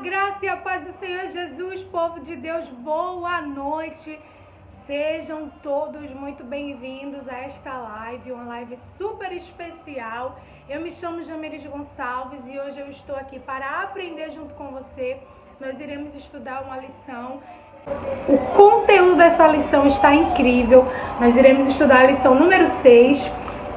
graça e a paz do Senhor Jesus, povo de Deus, boa noite. Sejam todos muito bem-vindos a esta live, uma live super especial. Eu me chamo Jameris Gonçalves e hoje eu estou aqui para aprender junto com você. Nós iremos estudar uma lição. O conteúdo dessa lição está incrível. Nós iremos estudar a lição número 6.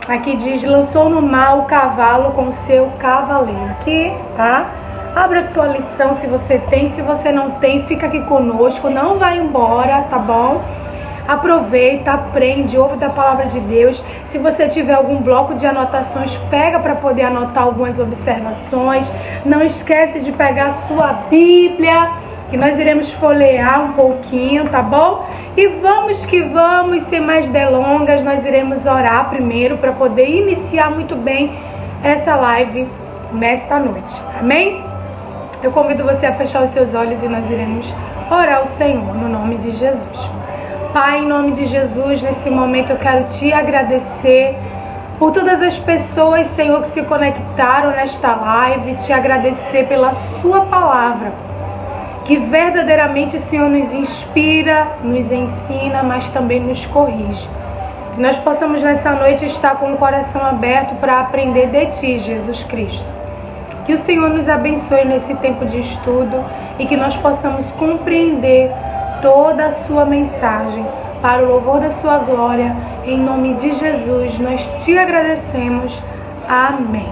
Aqui diz: lançou no mar o cavalo com o seu cavaleiro. Aqui, tá? Abra sua lição se você tem. Se você não tem, fica aqui conosco. Não vai embora, tá bom? Aproveita, aprende, ouve da palavra de Deus. Se você tiver algum bloco de anotações, pega para poder anotar algumas observações. Não esquece de pegar a sua Bíblia, que nós iremos folhear um pouquinho, tá bom? E vamos que vamos, sem mais delongas, nós iremos orar primeiro para poder iniciar muito bem essa live nesta noite. Amém? Eu convido você a fechar os seus olhos e nós iremos orar ao Senhor, no nome de Jesus. Pai, em nome de Jesus, nesse momento eu quero te agradecer por todas as pessoas, Senhor, que se conectaram nesta live, te agradecer pela sua palavra, que verdadeiramente, Senhor, nos inspira, nos ensina, mas também nos corrige. Que nós possamos nessa noite estar com o coração aberto para aprender de Ti, Jesus Cristo. Que o Senhor nos abençoe nesse tempo de estudo e que nós possamos compreender toda a sua mensagem para o louvor da sua glória. Em nome de Jesus, nós te agradecemos. Amém.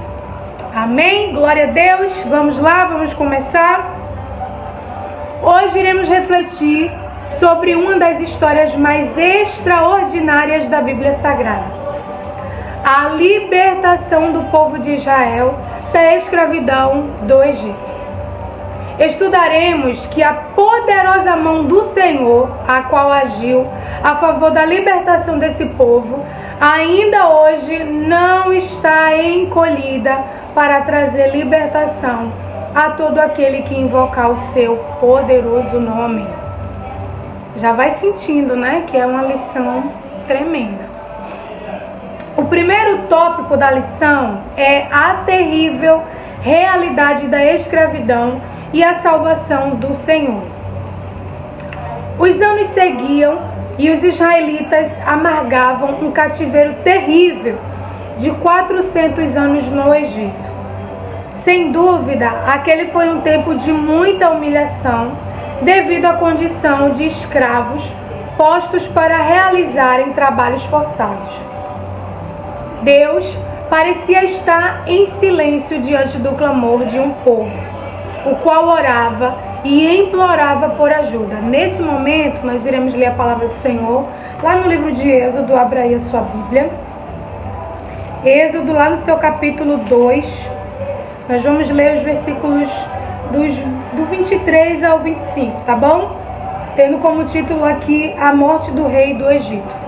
Amém. Glória a Deus. Vamos lá, vamos começar. Hoje iremos refletir sobre uma das histórias mais extraordinárias da Bíblia Sagrada: a libertação do povo de Israel da escravidão do Egito. Estudaremos que a poderosa mão do Senhor, a qual agiu a favor da libertação desse povo, ainda hoje não está encolhida para trazer libertação a todo aquele que invocar o seu poderoso nome. Já vai sentindo, né, que é uma lição tremenda. O primeiro tópico da lição é a terrível realidade da escravidão e a salvação do Senhor. Os anos seguiam e os israelitas amargavam um cativeiro terrível de 400 anos no Egito. Sem dúvida, aquele foi um tempo de muita humilhação devido à condição de escravos postos para realizarem trabalhos forçados. Deus parecia estar em silêncio diante do clamor de um povo, o qual orava e implorava por ajuda. Nesse momento, nós iremos ler a palavra do Senhor lá no livro de Êxodo. Abra aí a sua Bíblia. Êxodo, lá no seu capítulo 2, nós vamos ler os versículos do 23 ao 25, tá bom? Tendo como título aqui a morte do rei do Egito.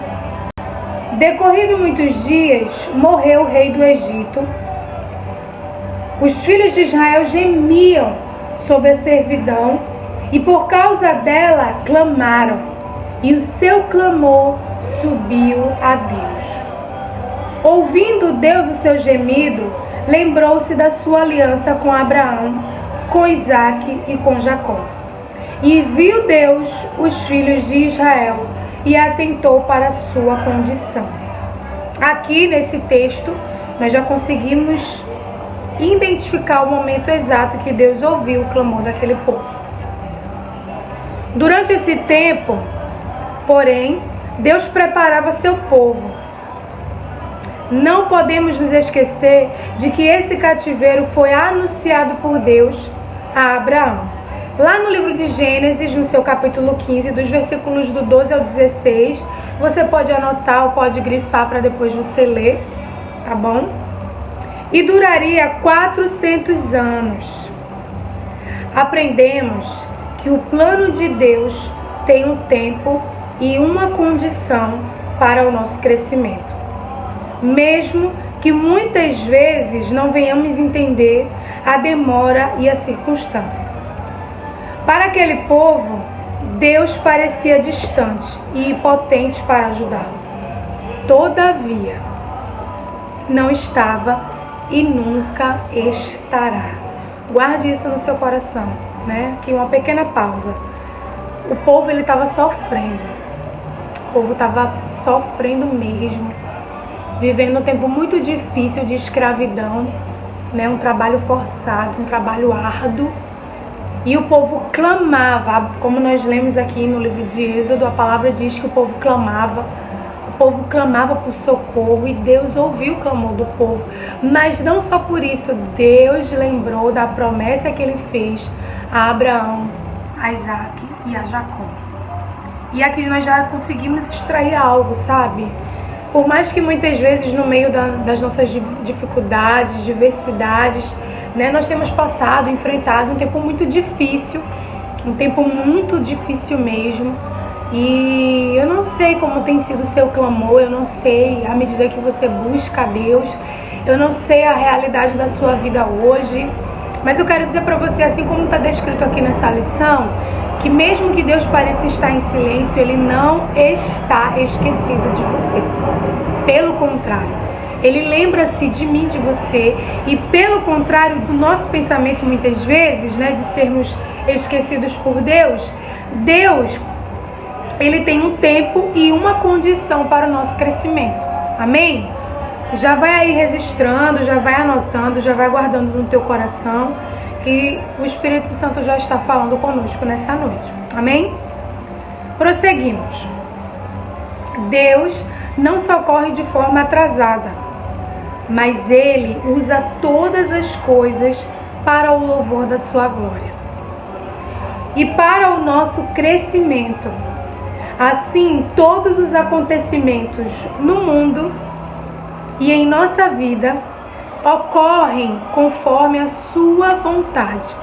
Decorrido muitos dias, morreu o rei do Egito. Os filhos de Israel gemiam sob a servidão e por causa dela clamaram, e o seu clamor subiu a Deus. Ouvindo Deus o seu gemido, lembrou-se da sua aliança com Abraão, com Isaque e com Jacó. E viu Deus os filhos de Israel e atentou para a sua condição. Aqui nesse texto, nós já conseguimos identificar o momento exato que Deus ouviu o clamor daquele povo. Durante esse tempo, porém, Deus preparava seu povo. Não podemos nos esquecer de que esse cativeiro foi anunciado por Deus a Abraão. Lá no livro de Gênesis, no seu capítulo 15, dos versículos do 12 ao 16, você pode anotar ou pode grifar para depois você ler, tá bom? E duraria 400 anos. Aprendemos que o plano de Deus tem um tempo e uma condição para o nosso crescimento. Mesmo que muitas vezes não venhamos entender a demora e a circunstância. Para aquele povo, Deus parecia distante e impotente para ajudá-lo. Todavia, não estava e nunca estará. Guarde isso no seu coração, né? Aqui uma pequena pausa. O povo, ele estava sofrendo. O povo estava sofrendo mesmo. Vivendo um tempo muito difícil de escravidão, né? Um trabalho forçado, um trabalho árduo. E o povo clamava, como nós lemos aqui no livro de Êxodo, a palavra diz que o povo clamava por socorro e Deus ouviu o clamor do povo. Mas não só por isso, Deus lembrou da promessa que ele fez a Abraão, a Isaac e a Jacó. E aqui nós já conseguimos extrair algo, sabe? Por mais que muitas vezes no meio das nossas dificuldades, diversidades, né, nós temos passado, enfrentado um tempo muito difícil mesmo. E eu não sei como tem sido o seu clamor, eu não sei à medida que você busca a Deus, eu não sei a realidade da sua vida hoje, mas eu quero dizer para você, assim como está descrito aqui nessa lição, que mesmo que Deus pareça estar em silêncio, Ele não está esquecido de você. Pelo contrário, Ele lembra-se de mim, de você, e pelo contrário do nosso pensamento muitas vezes, né, de sermos esquecidos por Deus, Ele tem um tempo e uma condição para o nosso crescimento. Amém? Já vai aí registrando, já vai anotando, já vai guardando no teu coração, que o Espírito Santo já está falando conosco nessa noite. Amém? Prosseguimos. Deus não socorre de forma atrasada, mas Ele usa todas as coisas para o louvor da sua glória e para o nosso crescimento. Assim, todos os acontecimentos no mundo e em nossa vida ocorrem conforme a sua vontade,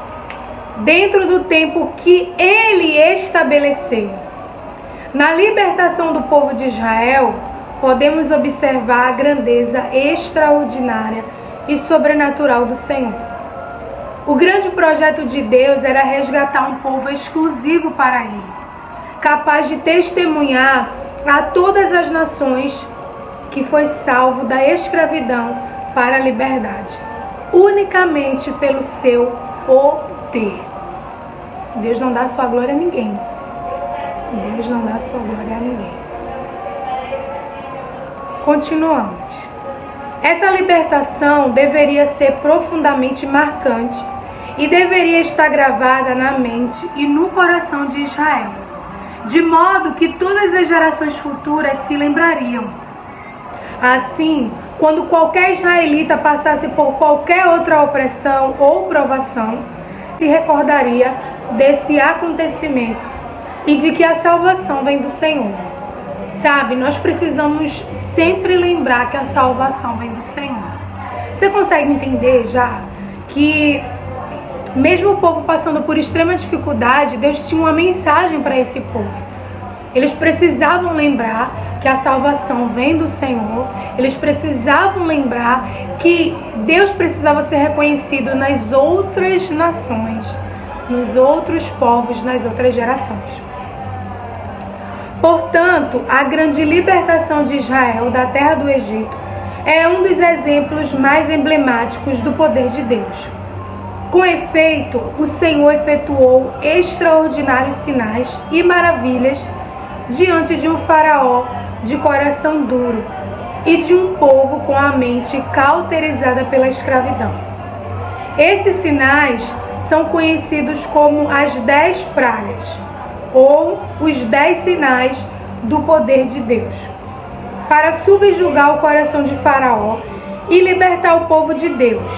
dentro do tempo que Ele estabeleceu. Na libertação do povo de Israel, podemos observar a grandeza extraordinária e sobrenatural do Senhor. O grande projeto de Deus era resgatar um povo exclusivo para Ele, capaz de testemunhar a todas as nações que foi salvo da escravidão para a liberdade, unicamente pelo seu poder. Deus não dá sua glória a ninguém. Deus não dá sua glória a ninguém. Continuamos. Essa libertação deveria ser profundamente marcante e deveria estar gravada na mente e no coração de Israel, de modo que todas as gerações futuras se lembrariam. Assim, quando qualquer israelita passasse por qualquer outra opressão ou provação, se recordaria desse acontecimento e de que a salvação vem do Senhor. Sabe, nós precisamos sempre lembrar que a salvação vem do Senhor. Você consegue entender já que mesmo o povo passando por extrema dificuldade, Deus tinha uma mensagem para esse povo. Eles precisavam lembrar que a salvação vem do Senhor. Eles precisavam lembrar que Deus precisava ser reconhecido nas outras nações, nos outros povos, nas outras gerações. Portanto, a grande libertação de Israel da terra do Egito é um dos exemplos mais emblemáticos do poder de Deus. Com efeito, o Senhor efetuou extraordinários sinais e maravilhas diante de um faraó de coração duro e de um povo com a mente cauterizada pela escravidão. Esses sinais são conhecidos como as 10 pragas, ou os 10 sinais do poder de Deus, para subjugar o coração de Faraó e libertar o povo de Deus.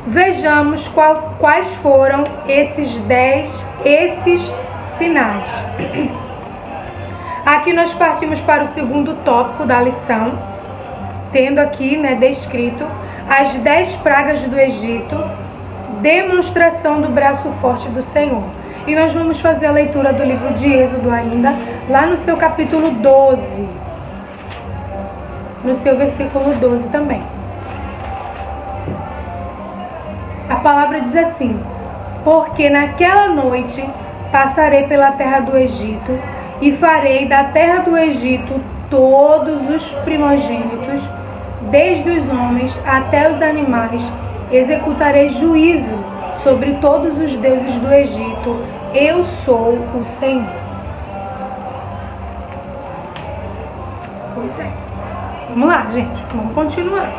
Vejamos quais foram esses sinais. Aqui nós partimos para o segundo tópico da lição, tendo aqui, descrito as 10 pragas do Egito, demonstração do braço forte do Senhor. E nós vamos fazer a leitura do livro de Êxodo ainda, lá no seu capítulo 12, no seu versículo 12 também. A palavra diz assim: porque naquela noite passarei pela terra do Egito e farei da terra do Egito todos os primogênitos, desde os homens até os animais, executarei juízo sobre todos os deuses do Egito. Eu sou o Senhor. Pois é. Vamos lá, gente. Vamos continuar.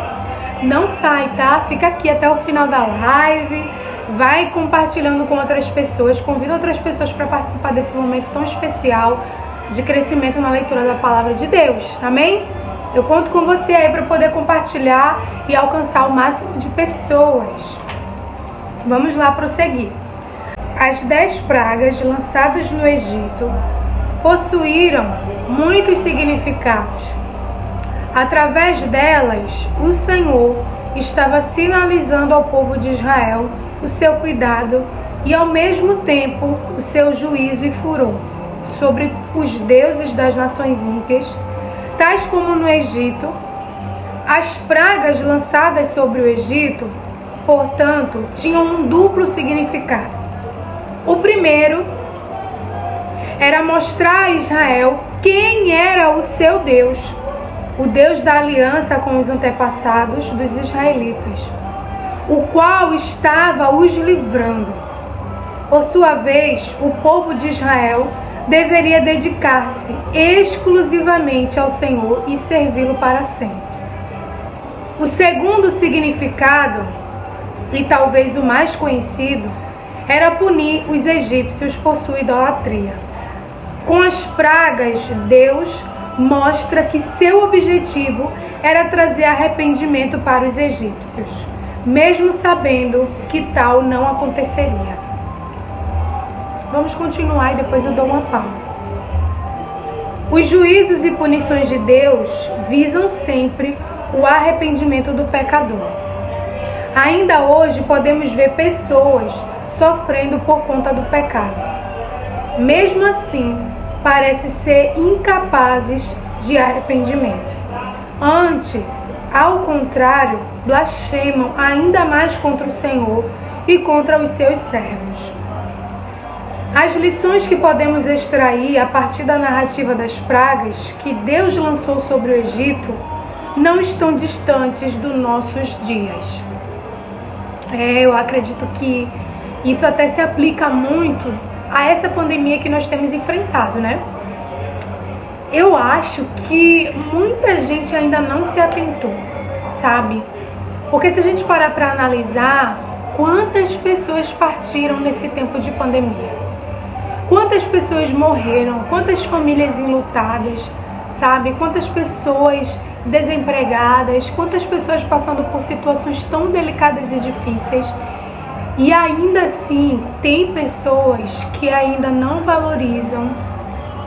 Não sai, tá? Fica aqui até o final da live. Vai compartilhando com outras pessoas. Convida outras pessoas para participar desse momento tão especial de crescimento na leitura da Palavra de Deus. Amém? Eu conto com você aí para poder compartilhar e alcançar o máximo de pessoas. Vamos lá prosseguir. As 10 pragas lançadas no Egito possuíram muitos significados. Através delas, o Senhor estava sinalizando ao povo de Israel o seu cuidado e, ao mesmo tempo, o seu juízo e furor sobre os deuses das nações ímpias, tais como no Egito. As pragas lançadas sobre o Egito, portanto, tinham um duplo significado. O primeiro era mostrar a Israel quem era o seu Deus, o Deus da aliança com os antepassados dos israelitas, o qual estava os livrando. Por sua vez, o povo de Israel deveria dedicar-se exclusivamente ao Senhor e servi-lo para sempre. O segundo significado, e talvez o mais conhecido, era punir os egípcios por sua idolatria. Com as pragas, Deus mostra que seu objetivo era trazer arrependimento para os egípcios, mesmo sabendo que tal não aconteceria. Vamos continuar e depois eu dou uma pausa. Os juízos e punições de Deus visam sempre o arrependimento do pecador. Ainda hoje podemos ver pessoas sofrendo por conta do pecado. Mesmo assim, parecem ser incapazes de arrependimento. Antes, ao contrário, blasfemam ainda mais contra o Senhor e contra os seus servos. As lições que podemos extrair a partir da narrativa das pragas que Deus lançou sobre o Egito não estão distantes dos nossos dias. Eu acredito que isso até se aplica muito a essa pandemia que nós temos enfrentado, né? Eu acho que muita gente ainda não se atentou, sabe? Porque se a gente parar para analisar, quantas pessoas partiram nesse tempo de pandemia? Quantas pessoas morreram? Quantas famílias enlutadas, sabe? Quantas pessoas desempregadas? Quantas pessoas passando por situações tão delicadas e difíceis? E ainda assim, tem pessoas que ainda não valorizam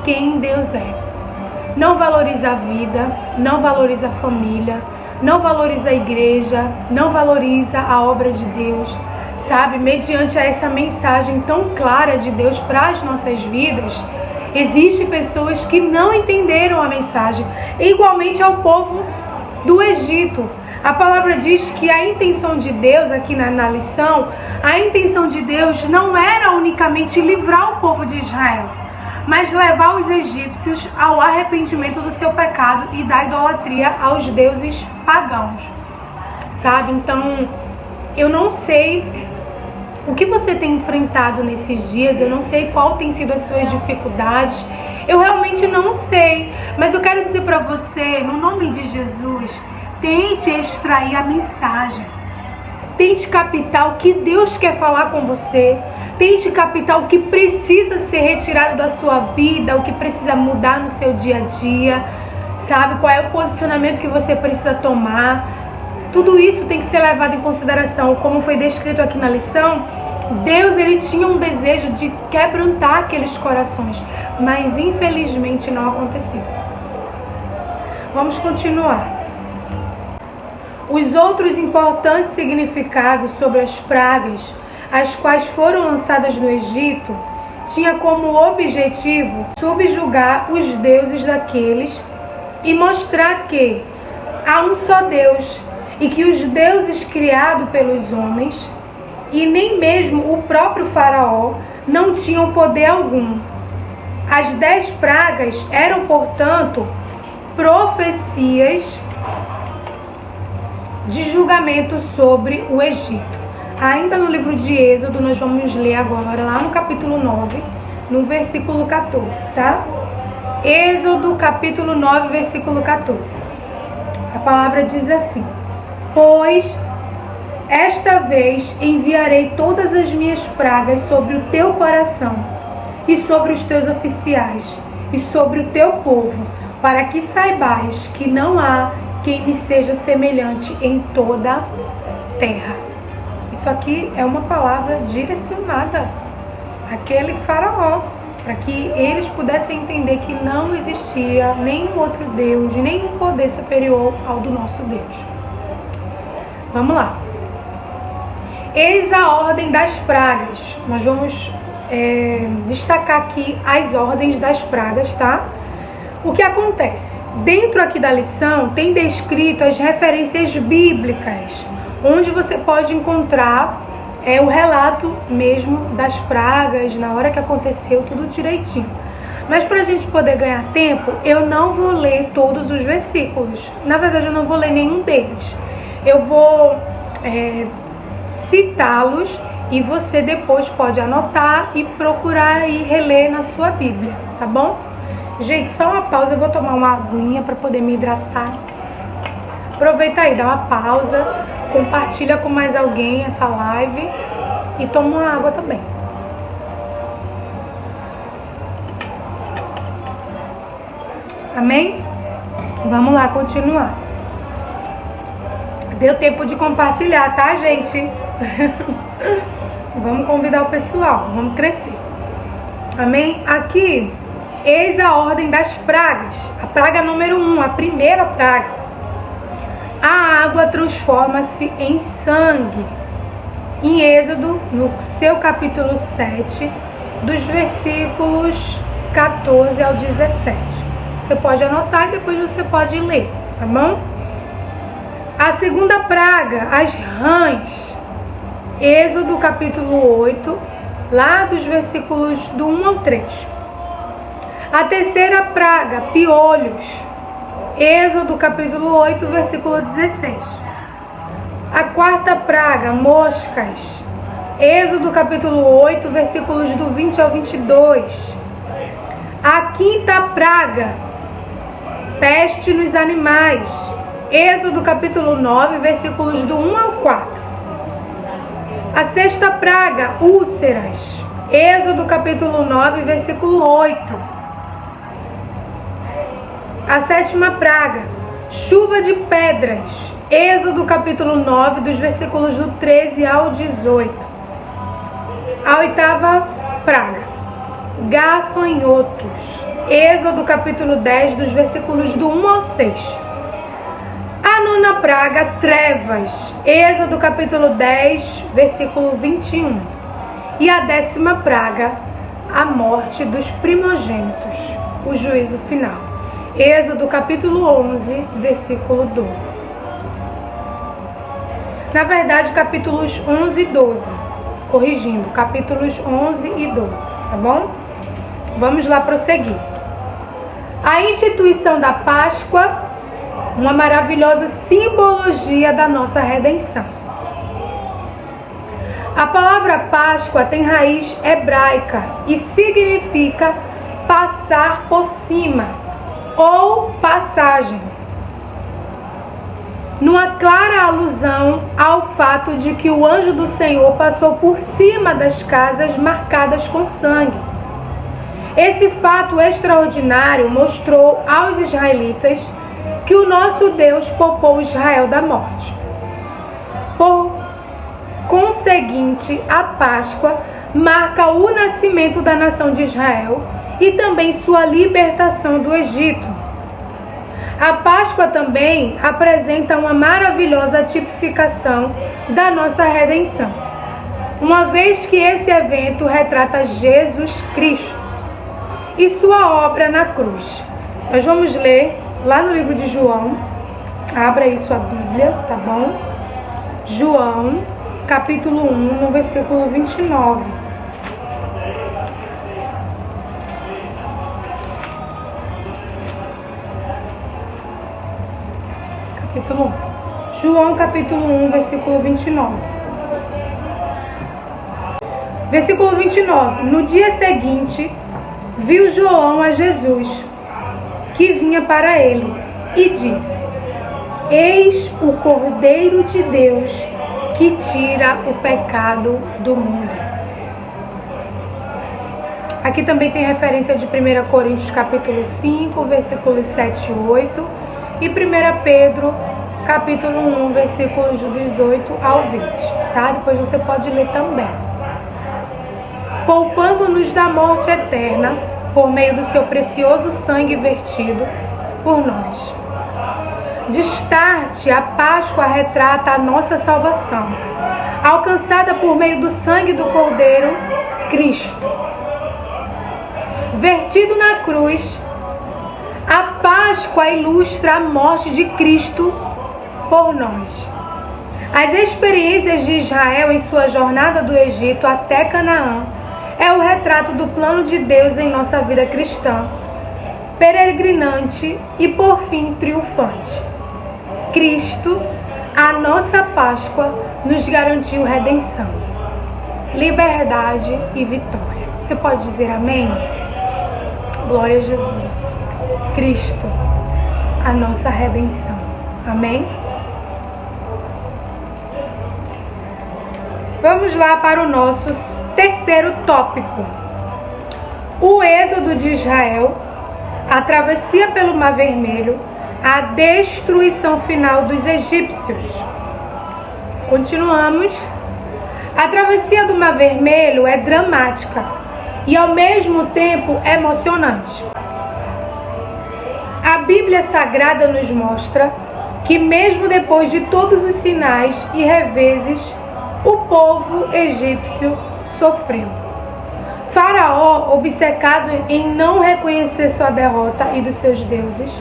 quem Deus é. Não valoriza a vida, não valoriza a família, não valoriza a igreja, não valoriza a obra de Deus, sabe? Mediante essa mensagem tão clara de Deus para as nossas vidas, existem pessoas que não entenderam a mensagem, igualmente ao povo do Egito. A palavra diz que a intenção de Deus, aqui na lição, a intenção de Deus não era unicamente livrar o povo de Israel, mas levar os egípcios ao arrependimento do seu pecado e da idolatria aos deuses pagãos, sabe? Então, eu não sei o que você tem enfrentado nesses dias, eu não sei qual tem sido as suas dificuldades, eu realmente não sei, mas eu quero dizer para você, no nome de Jesus, tente extrair a mensagem, tente captar o que Deus quer falar com você, tente captar o que precisa ser retirado da sua vida, o que precisa mudar no seu dia a dia, sabe? Qual é o posicionamento que você precisa tomar. Tudo isso tem que ser levado em consideração. Como foi descrito aqui na lição, Deus, ele tinha um desejo de quebrantar aqueles corações, mas infelizmente não aconteceu. Vamos continuar. Os outros importantes significados sobre as pragas, as quais foram lançadas no Egito, tinha como objetivo subjugar os deuses daqueles e mostrar que há um só Deus e que os deuses criados pelos homens e nem mesmo o próprio faraó não tinham poder algum. As 10 pragas eram, portanto, profecias de julgamento sobre o Egito. ainda no livro de Êxodo, nós vamos ler agora, lá no capítulo 9, no versículo 14, tá? Êxodo, capítulo 9, versículo 14. A palavra diz assim: pois esta vez enviarei todas as minhas pragas sobre o teu coração e sobre os teus oficiais e sobre o teu povo, para que saibais que não há quem me seja semelhante em toda a terra. Isso aqui é uma palavra direcionada àquele faraó, para que eles pudessem entender que não existia nenhum outro Deus, nenhum poder superior ao do nosso Deus. Vamos lá. Eis a ordem das pragas. Nós vamos destacar aqui as ordens das pragas, tá? O que acontece? Dentro aqui da lição tem descrito as referências bíblicas, onde você pode encontrar o relato mesmo das pragas, na hora que aconteceu, tudo direitinho. Mas para a gente poder ganhar tempo, eu não vou ler todos os versículos. Na verdade, eu não vou ler nenhum deles. Eu vou citá-los e você depois pode anotar e procurar e reler na sua Bíblia, tá bom? Gente, só uma pausa, eu vou tomar uma aguinha para poder me hidratar. Aproveita aí, dá uma pausa, compartilha com mais alguém essa live e toma uma água também. Amém? Vamos lá, continuar. Deu tempo de compartilhar, tá, gente? Vamos convidar o pessoal, vamos crescer. Amém? Aqui, eis a ordem das pragas. A praga número 1, a primeira praga. A água transforma-se em sangue. Em Êxodo, no seu capítulo 7, dos versículos 14 ao 17. Você pode anotar e depois você pode ler, tá bom? A segunda praga, as rãs. Êxodo capítulo 8, lá dos versículos do 1 ao 3. A terceira praga, piolhos. Êxodo capítulo 8, versículo 16. A quarta praga, moscas. Êxodo capítulo 8, versículos do 20 ao 22. A quinta praga, peste nos animais. Êxodo capítulo 9, versículos do 1 ao 4. A sexta praga, úlceras. Êxodo capítulo 9, versículo 8. A sétima praga, chuva de pedras. Êxodo capítulo 9, dos versículos do 13 ao 18. A oitava praga, gafanhotos. Êxodo capítulo 10, dos versículos do 1 ao 6. A nona praga, trevas. Êxodo capítulo 10, versículo 21. E a 10ª praga, a morte dos primogênitos, o juízo final. Êxodo capítulo 11, versículo 12. Na verdade, capítulos 11 e 12. Corrigindo, capítulos 11 e 12, tá bom? Vamos lá prosseguir. A instituição da Páscoa, uma maravilhosa simbologia da nossa redenção. A palavra Páscoa tem raiz hebraica e significa passar por cima ou passagem, numa clara alusão ao fato de que o anjo do Senhor passou por cima das casas marcadas com sangue. Esse fato extraordinário mostrou aos israelitas que o nosso Deus poupou Israel da morte. Por conseguinte, a Páscoa marca o nascimento da nação de Israel e também sua libertação do Egito. A Páscoa também apresenta uma maravilhosa tipificação da nossa redenção, uma vez que esse evento retrata Jesus Cristo e sua obra na cruz. Nós vamos ler lá no livro de João. Abra aí sua Bíblia, tá bom? João, capítulo 1, no versículo 29. Capítulo 1. João, capítulo 1, versículo 29. Versículo 29. No dia seguinte, viu João a Jesus, que vinha para ele, e disse: Eis o Cordeiro de Deus, que tira o pecado do mundo. Aqui também tem referência de 1 Coríntios capítulo 5, versículos 7 e 8, e 1 Pedro capítulo 1, versículos 18 ao 20, tá? Depois você pode ler também. Poupando-nos da morte eterna, por meio do seu precioso sangue vertido por nós. Destarte, a Páscoa retrata a nossa salvação, alcançada por meio do sangue do Cordeiro, Cristo. Vertido na cruz, a Páscoa ilustra a morte de Cristo por nós. As experiências de Israel em sua jornada do Egito até Canaã é o retrato do plano de Deus em nossa vida cristã, peregrinante e por fim triunfante. Cristo, a nossa Páscoa, nos garantiu redenção, liberdade e vitória. Você pode dizer amém? Glória a Jesus. Cristo, a nossa redenção. Amém? Vamos lá para o nosso terceiro tópico. O êxodo de Israel, a travessia pelo Mar Vermelho, a destruição final dos egípcios. Continuamos. A travessia do Mar Vermelho é dramática e ao mesmo tempo emocionante. A Bíblia Sagrada nos mostra que mesmo depois de todos os sinais e reveses, o povo egípcio sofreu. Faraó, obcecado em não reconhecer sua derrota e dos seus deuses,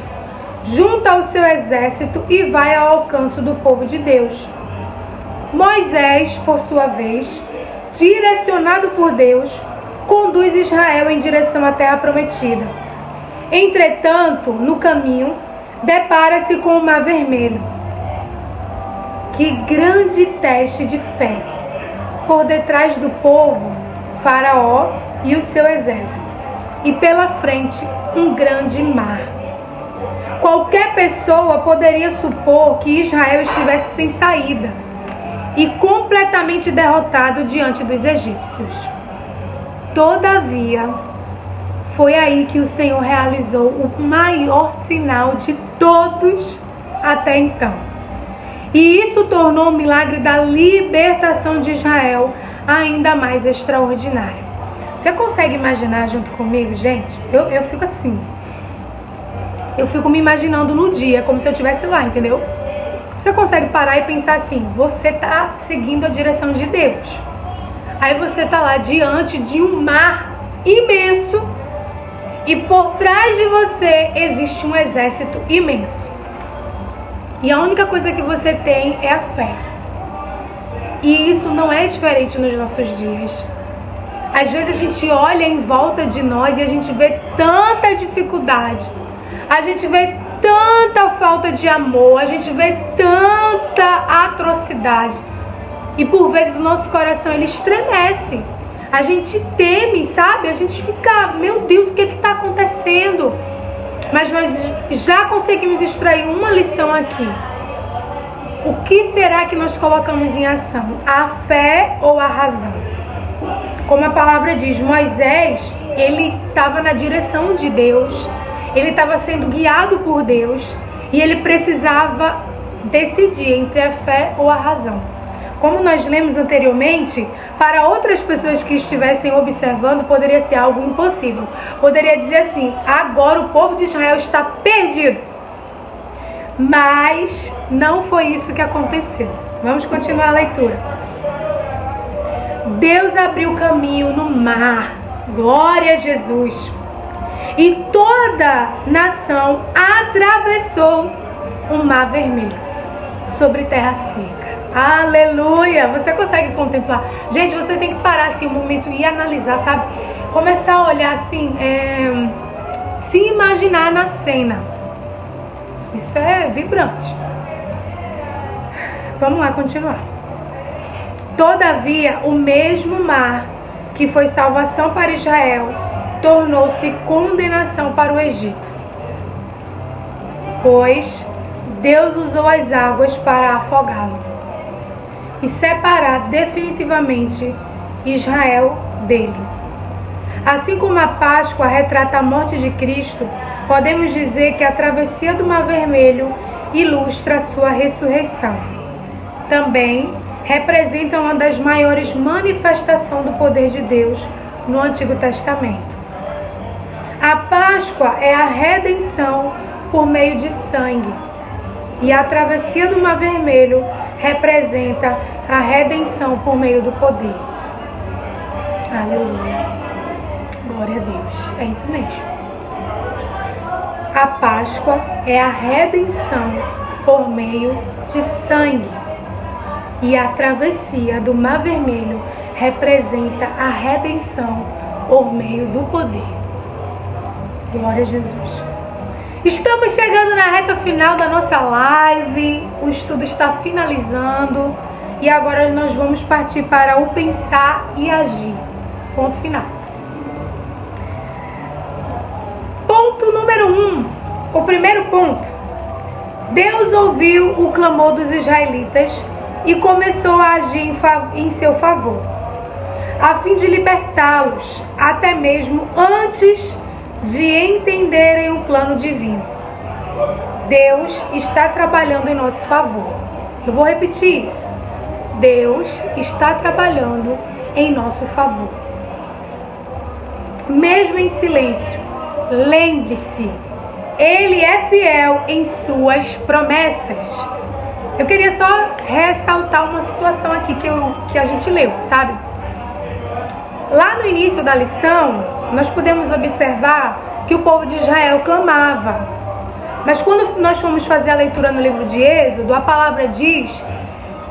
junta o seu exército e vai ao alcance do povo de Deus. Moisés, por sua vez, direcionado por Deus, conduz Israel em direção à terra prometida. Entretanto, no caminho, depara-se com o Mar Vermelho. Que grande teste de fé! Por detrás do povo, Faraó e o seu exército, e pela frente, um grande mar. Qualquer pessoa poderia supor que Israel estivesse sem saída e completamente derrotado diante dos egípcios. Todavia, foi aí que o Senhor realizou o maior sinal de todos até então. E isso tornou o milagre da libertação de Israel ainda mais extraordinário. Você consegue imaginar junto comigo, gente? Eu fico assim. Eu fico me imaginando no dia, como se eu estivesse lá, entendeu? Você consegue parar e pensar assim: você está seguindo a direção de Deus. Aí você está lá diante de um mar imenso e por trás de você existe um exército imenso. E a única coisa que você tem é a fé. E isso não é diferente nos nossos dias. Às vezes a gente olha em volta de nós e a gente vê tanta dificuldade. A gente vê tanta falta de amor, a gente vê tanta atrocidade. E por vezes o nosso coração ele estremece. A gente teme, sabe? A gente fica, meu Deus, o que está acontecendo? Mas nós já conseguimos extrair uma lição aqui. O que será que nós colocamos em ação? A fé ou a razão? Como a palavra diz, Moisés, ele estava na direção de Deus. Ele estava sendo guiado por Deus. E ele precisava decidir entre a fé ou a razão. Como nós lemos anteriormente, para outras pessoas que estivessem observando, poderia ser algo impossível. Poderia dizer assim: agora o povo de Israel está perdido. Mas não foi isso que aconteceu. Vamos continuar a leitura. Deus abriu caminho no mar. Glória a Jesus. E toda nação atravessou o Mar Vermelho sobre terra seca. Aleluia! Você consegue contemplar? Gente, você tem que parar assim um momento e analisar, sabe? Começar a olhar assim, se imaginar na cena. Isso é vibrante. Vamos lá continuar. Todavia, o mesmo mar que foi salvação para Israel, tornou-se condenação para o Egito. Pois Deus usou as águas para afogá-lo e separar definitivamente Israel dele. Assim como a Páscoa retrata a morte de Cristo, podemos dizer que a travessia do Mar Vermelho ilustra a sua ressurreição. Também representa uma das maiores manifestações do poder de Deus no Antigo Testamento. A Páscoa é a redenção por meio de sangue, e a travessia do Mar Vermelho representa a redenção por meio do poder. Aleluia. Glória a Deus. É isso mesmo. A Páscoa é a redenção por meio de sangue, e a travessia do Mar Vermelho representa a redenção por meio do poder. Glória a Jesus. Estamos chegando na reta final da nossa live, o estudo está finalizando e agora nós vamos partir para o pensar e agir. Ponto final. Ponto número 1, o primeiro ponto. Deus ouviu o clamor dos israelitas e começou a agir em seu favor, a fim de libertá-los, até mesmo antes de entenderem o plano divino. Deus está trabalhando em nosso favor. Eu vou repetir isso. Deus está trabalhando em nosso favor. Mesmo em silêncio, lembre-se, Ele é fiel em suas promessas. Eu queria só ressaltar uma situação aqui que a gente leu, sabe? Lá no início da lição, nós podemos observar que o povo de Israel clamava. Mas quando nós fomos fazer a leitura no livro de Êxodo, a palavra diz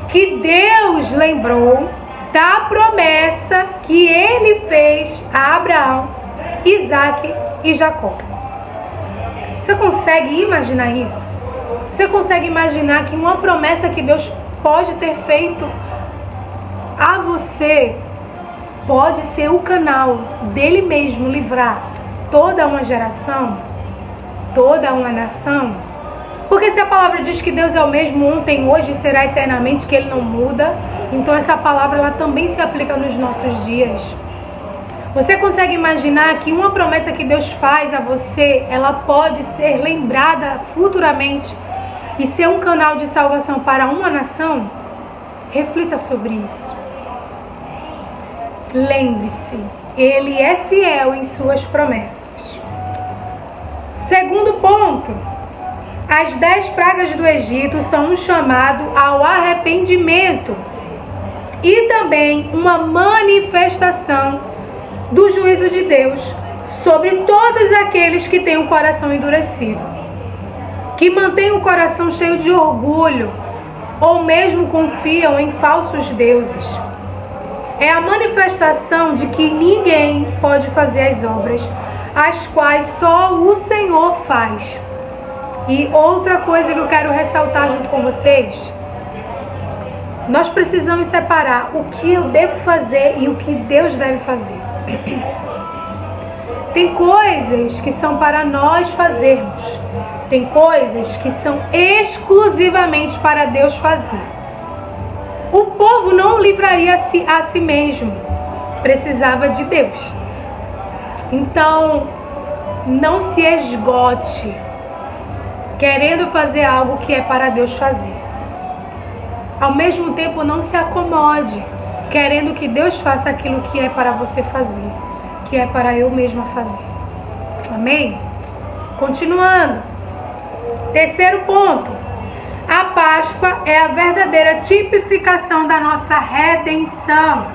que Deus lembrou da promessa que Ele fez a Abraão, Isaque e Jacó. Você consegue imaginar isso? Você consegue imaginar que uma promessa que Deus pode ter feito a você pode ser o canal dele mesmo livrar toda uma geração, toda uma nação? Porque se a palavra diz que Deus é o mesmo ontem, hoje e será eternamente, que Ele não muda, então essa palavra ela também se aplica nos nossos dias. Você consegue imaginar que uma promessa que Deus faz a você, ela pode ser lembrada futuramente e ser um canal de salvação para uma nação? Reflita sobre isso. Lembre-se, Ele é fiel em suas promessas. Segundo ponto, as 10 pragas do Egito são um chamado ao arrependimento e também uma manifestação do juízo de Deus sobre todos aqueles que têm o coração endurecido, que mantêm o coração cheio de orgulho ou mesmo confiam em falsos deuses. É a manifestação de que ninguém pode fazer as obras, as quais só o Senhor faz. E outra coisa que eu quero ressaltar junto com vocês, nós precisamos separar o que eu devo fazer e o que Deus deve fazer. Tem coisas que são para nós fazermos, tem coisas que são exclusivamente para Deus fazer. O povo não livraria a si mesmo, precisava de Deus. Então, não se esgote querendo fazer algo que é para Deus fazer. Ao mesmo tempo, não se acomode querendo que Deus faça aquilo que é para você fazer, que é para eu mesma fazer. Amém? Continuando. Terceiro ponto. A Páscoa é a verdadeira tipificação da nossa redenção.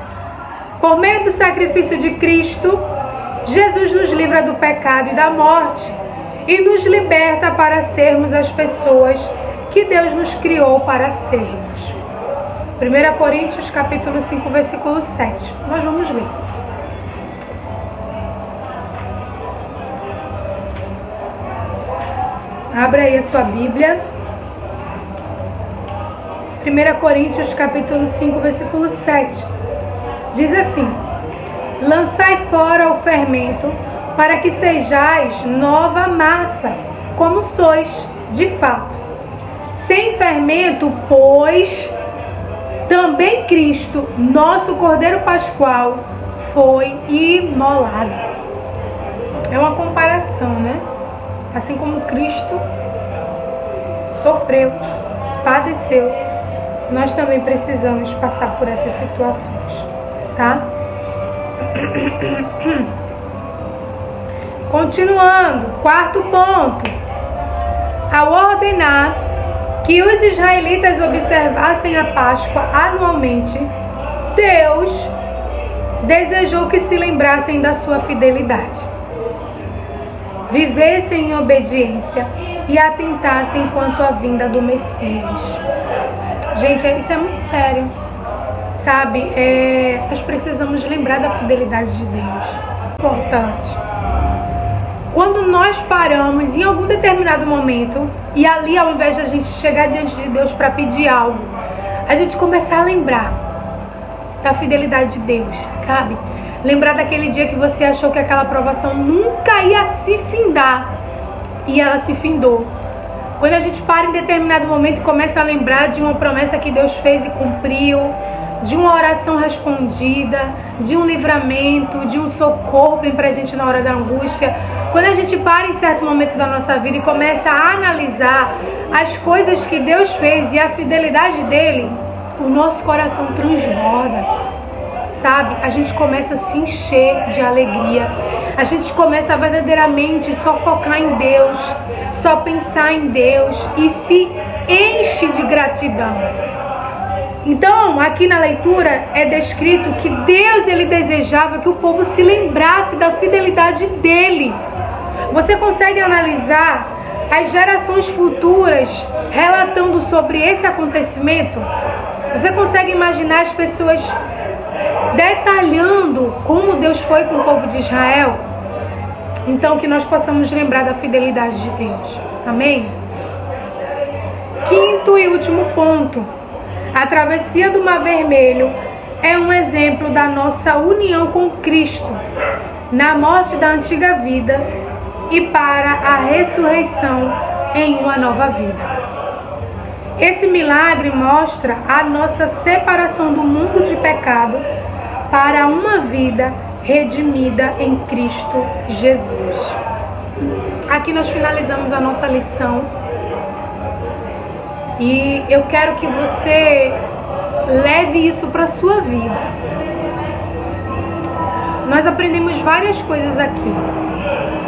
Por meio do sacrifício de Cristo, Jesus nos livra do pecado e da morte e nos liberta para sermos as pessoas que Deus nos criou para sermos. 1 Coríntios capítulo 5, versículo 7. Nós vamos ler. Abra aí a sua Bíblia. 1 Coríntios capítulo 5, versículo 7. Diz assim: lançai fora o fermento, para que sejais nova massa, como sois de fato. Sem fermento, pois, também Cristo, nosso Cordeiro Pascual, foi imolado. É uma comparação, né? Assim como Cristo sofreu, padeceu, nós também precisamos passar por essas situações, tá? Continuando, quarto ponto. Ao ordenar que os israelitas observassem a Páscoa anualmente, Deus desejou que se lembrassem da sua fidelidade, vivessem em obediência e atentassem quanto à vinda do Messias. Gente, isso é muito sério, sabe? Nós precisamos lembrar da fidelidade de Deus. Importante. Quando nós paramos em algum determinado momento e ali, ao invés de a gente chegar diante de Deus para pedir algo, a gente começar a lembrar da fidelidade de Deus, sabe? Lembrar daquele dia que você achou que aquela provação nunca ia se findar e ela se findou. Quando a gente para em determinado momento e começa a lembrar de uma promessa que Deus fez e cumpriu, de uma oração respondida, de um livramento, de um socorro bem presente na hora da angústia. Quando a gente para em certo momento da nossa vida e começa a analisar as coisas que Deus fez e a fidelidade dele, o nosso coração transborda, sabe? A gente começa a se encher de alegria. A gente começa a verdadeiramente só focar em Deus, só pensar em Deus e se enche de gratidão. Então, aqui na leitura é descrito que Deus, ele desejava que o povo se lembrasse da fidelidade dele. Você consegue analisar as gerações futuras relatando sobre esse acontecimento? Você consegue imaginar as pessoas detalhando como Deus foi com o povo de Israel? Então, que nós possamos lembrar da fidelidade de Deus. Amém? Quinto e último ponto. A travessia do Mar Vermelho é um exemplo da nossa união com Cristo na morte da antiga vida e para a ressurreição em uma nova vida. Esse milagre mostra a nossa separação do mundo de pecado para uma vida redimida em Cristo Jesus. Aqui nós finalizamos a nossa lição. E eu quero que você leve isso para a sua vida. Nós aprendemos várias coisas aqui,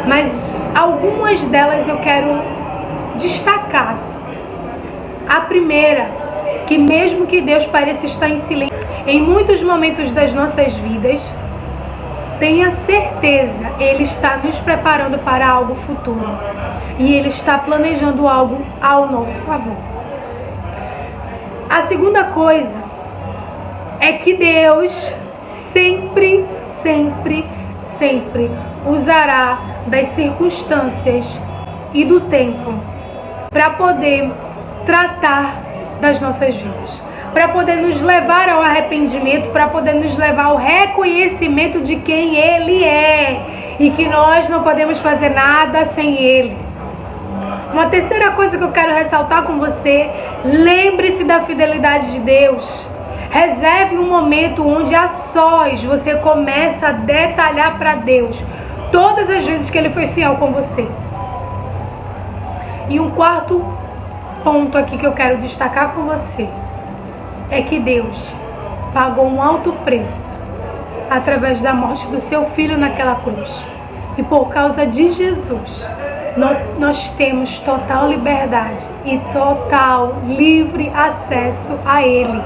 mas algumas delas eu quero destacar. A primeira, que mesmo que Deus pareça estar em silêncio em muitos momentos das nossas vidas, tenha certeza, Ele está nos preparando para algo futuro. E Ele está planejando algo ao nosso favor. A segunda coisa é que Deus sempre, sempre, sempre usará das circunstâncias e do tempo para poder tratar das nossas vidas, para poder nos levar ao arrependimento, para poder nos levar ao reconhecimento de quem Ele é e que nós não podemos fazer nada sem Ele. Uma terceira coisa que eu quero ressaltar com você: lembre-se da fidelidade de Deus. Reserve um momento onde a sós você começa a detalhar para Deus todas as vezes que Ele foi fiel com você. E um quarto ponto aqui que eu quero destacar com você é que Deus pagou um alto preço através da morte do seu Filho naquela cruz. E por causa de Jesus, nós temos total liberdade e total livre acesso a Ele.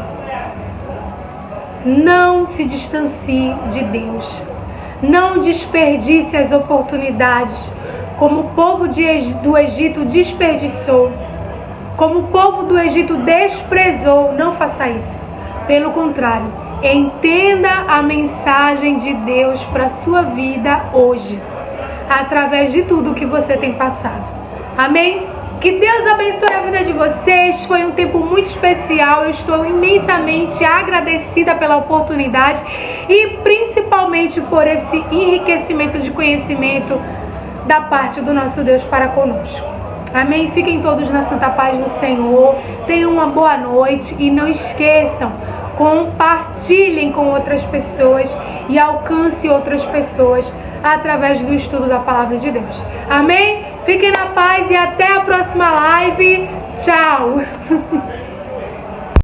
Não se distancie de Deus. Não desperdice as oportunidades como o povo do Egito desperdiçou, como o povo do Egito desprezou. Não faça isso. Pelo contrário, entenda a mensagem de Deus para a sua vida hoje, através de tudo que você tem passado. Amém? Que Deus abençoe a vida de vocês. Foi um tempo muito especial. Eu estou imensamente agradecida pela oportunidade e principalmente principalmente por esse enriquecimento de conhecimento da parte do nosso Deus para conosco. Amém? Fiquem todos na santa paz do Senhor. Tenham uma boa noite e não esqueçam, compartilhem com outras pessoas e alcance outras pessoas através do estudo da palavra de Deus. Amém? Fiquem na paz e até a próxima live. Tchau!